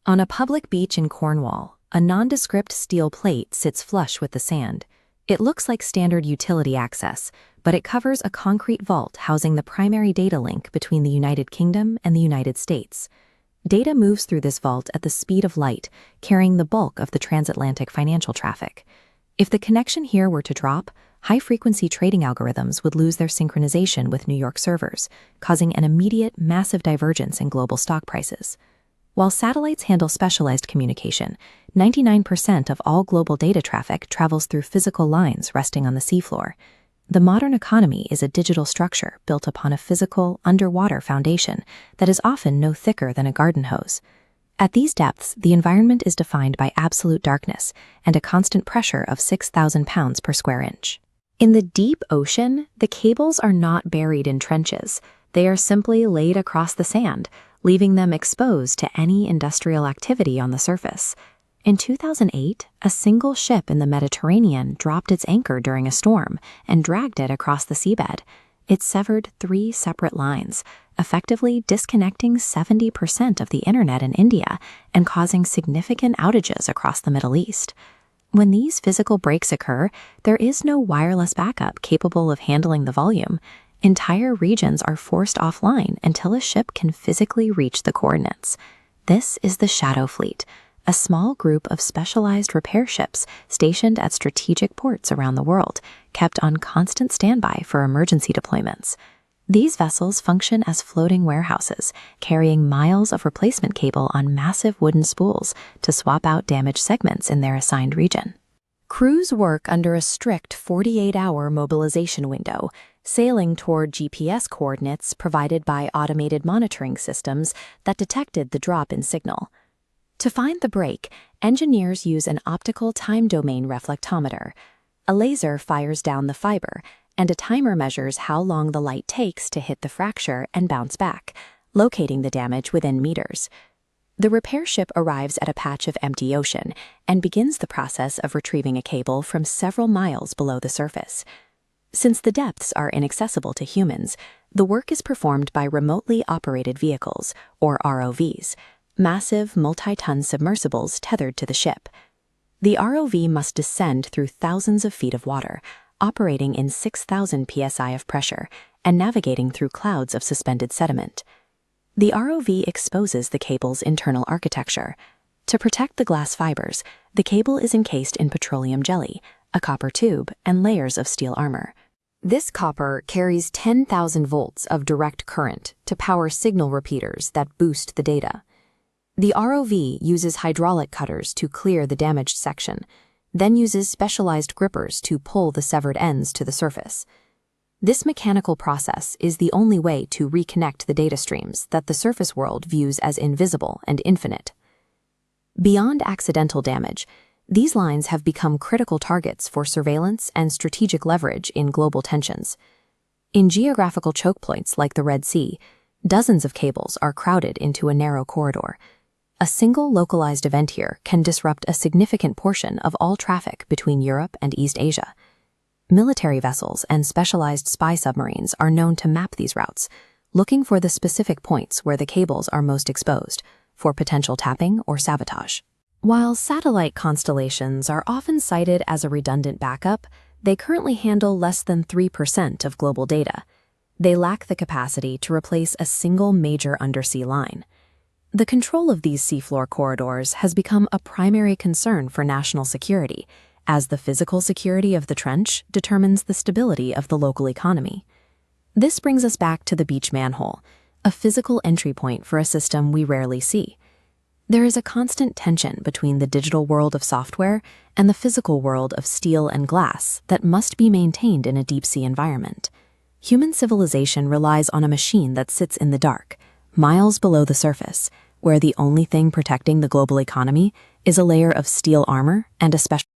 On a public beach in Cornwall, a nondescript steel plate sits flush with the sand. It looks like standard utility access, but it covers a concrete vault housing the primary data link between the United Kingdom and the United States. Data moves through this vault at the speed of light, carrying the bulk of the transatlantic financial traffic. If the connection here were to drop, high-frequency trading algorithms would lose their synchronization with New York servers, causing an immediate, massive divergence in global stock prices. While satellites handle specialized communication, 99% of all global data traffic travels through physical lines resting on the seafloor. The modern economy is a digital structure built upon a physical, underwater foundation that is often no thicker than a garden hose. At these depths, the environment is defined by absolute darkness and a constant pressure of 6,000 pounds per square inch. In the deep ocean, the cables are not buried in trenches. They are simply laid across the sand, leaving them exposed to any industrial activity on the surface. In 2008, a single ship in the Mediterranean dropped its anchor during a storm and dragged it across the seabed. It severed 3 separate lines, effectively disconnecting 70% of the internet in India and causing significant outages across the Middle East. When these physical breaks occur, there is no wireless backup capable of handling the volume. Entire regions are forced offline until a ship can physically reach the coordinates. This is the Shadow Fleet, a small group of specialized repair ships stationed at strategic ports around the world, kept on constant standby for emergency deployments. These vessels function as floating warehouses, carrying miles of replacement cable on massive wooden spools to swap out damaged segments in their assigned region. Crews work under a strict 48-hour mobilization window, sailing toward GPS coordinates provided by automated monitoring systems that detected the drop in signal. To find the break, engineers use an optical time domain reflectometer. A laser fires down the fiber, and a timer measures how long the light takes to hit the fracture and bounce back, locating the damage within meters. The repair ship arrives at a patch of empty ocean and begins the process of retrieving a cable from several miles below the surface. Since the depths are inaccessible to humans, the work is performed by remotely operated vehicles, or ROVs, massive multi-ton submersibles tethered to the ship. The ROV must descend through thousands of feet of water, operating in 6,000 psi of pressure and navigating through clouds of suspended sediment. The ROV exposes the cable's internal architecture. To protect the glass fibers, the cable is encased in petroleum jelly, a copper tube, and layers of steel armor. This copper carries 10,000 volts of direct current to power signal repeaters that boost the data. The ROV uses hydraulic cutters to clear the damaged section, then uses specialized grippers to pull the severed ends to the surface. This mechanical process is the only way to reconnect the data streams that the surface world views as invisible and infinite. Beyond accidental damage, these lines have become critical targets for surveillance and strategic leverage in global tensions. In geographical choke points like the Red Sea, dozens of cables are crowded into a narrow corridor. A single localized event here can disrupt a significant portion of all traffic between Europe and East Asia. Military vessels and specialized spy submarines are known to map these routes, looking for the specific points where the cables are most exposed for potential tapping or sabotage. While satellite constellations are often cited as a redundant backup, they currently handle less than 3% of global data. They lack the capacity to replace a single major undersea line. The control of these seafloor corridors has become a primary concern for national security, as the physical security of the trench determines the stability of the local economy. This brings us back to the beach manhole, a physical entry point for a system we rarely see. There is a constant tension between the digital world of software and the physical world of steel and glass that must be maintained in a deep-sea environment. Human civilization relies on a machine that sits in the dark, miles below the surface, where the only thing protecting the global economy is a layer of steel armor and a special